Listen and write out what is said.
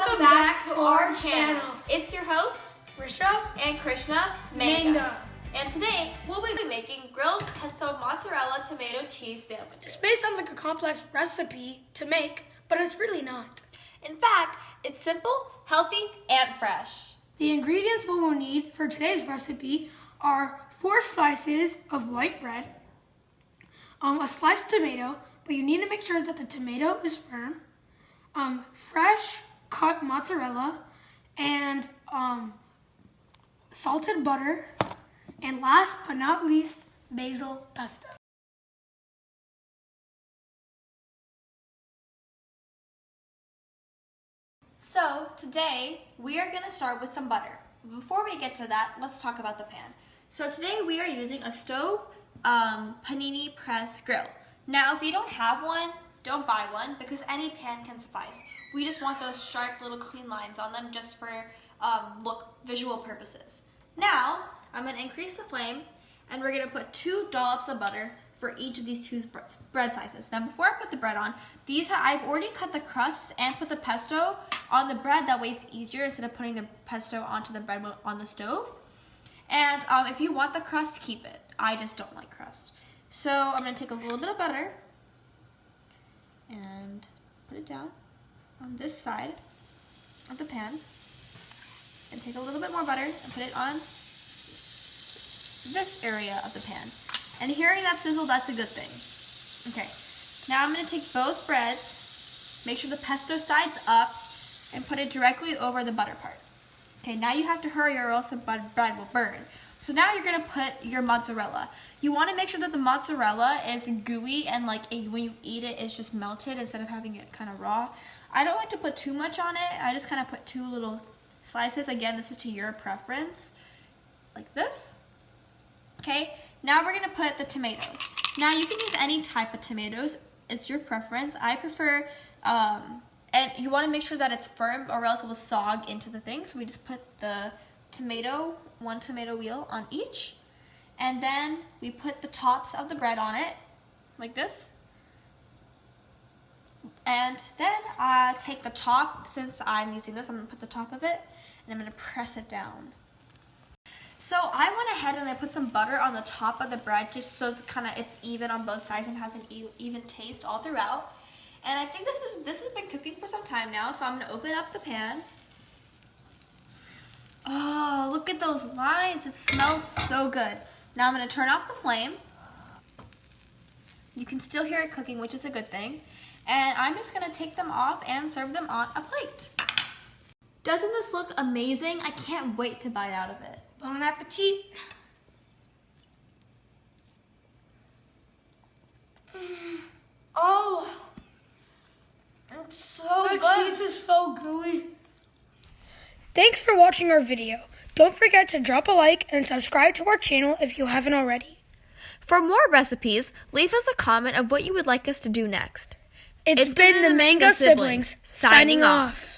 Welcome back to our channel. It's your hosts, Risha and Krishna Manga. And today, we'll be making grilled pesto mozzarella tomato cheese sandwiches. This may sound like a complex recipe to make, but it's really not. In fact, it's simple, healthy, and fresh. The ingredients we will need for today's recipe are 4 slices of white bread, a sliced tomato, but you need to make sure that the tomato is firm, fresh cut mozzarella, and salted butter, and last but not least, basil pesto. So today, we are going to start with some butter. Before we get to that, let's talk about the pan. So today we are using a stove panini press grill. Now if you don't have one, don't buy one because any pan can suffice. We just want those sharp little clean lines on them just for visual purposes. Now I'm going to increase the flame and we're going to put 2 dollops of butter for each of these 2 bread sizes. Now before I put the bread on, I've already cut the crusts and put the pesto on the bread. That way it's easier instead of putting the pesto onto the bread on the stove. And if you want the crust, keep it. I just don't like crust. So I'm going to take a little bit of butter and put it down on this side of the pan. And take a little bit more butter and put it on this area of the pan. And hearing that sizzle, that's a good thing. Okay, now I'm going to take both breads, make sure the pesto side's up, and put it directly over the butter part. Okay, now you have to hurry or else the bread will burn. So now you're going to put your mozzarella. You want to make sure that the mozzarella is gooey and when you eat it, it's just melted instead of having it kind of raw. I don't like to put too much on it. I just kind of put 2 little slices. Again, this is to your preference, like this. Okay, now we're going to put the tomatoes. Now you can use any type of tomatoes. It's your preference. I prefer, and you want to make sure that it's firm or else it will sog into the thing. So we just put the tomato, 1 tomato wheel on each. And then we put the tops of the bread on it, like this. And then take the top, since I'm using this, I'm going to put the top of it, and I'm going to press it down. So I went ahead and I put some butter on the top of the bread just so it's even on both sides and has an even taste all throughout. And I think this has been cooking for some time now, so I'm going to open up the pan. Oh, look at those lines. It smells so good. Now I'm going to turn off the flame. You can still hear it cooking, which is a good thing. And I'm just going to take them off and serve them on a plate. Doesn't this look amazing? I can't wait to bite out of it. Bon appetit. Oh, it's so good. The cheese is so gooey. Thanks for watching our video. Don't forget to drop a like and subscribe to our channel if you haven't already. For more recipes, leave us a comment of what you would like us to do next. It's been the Manga Siblings, signing off.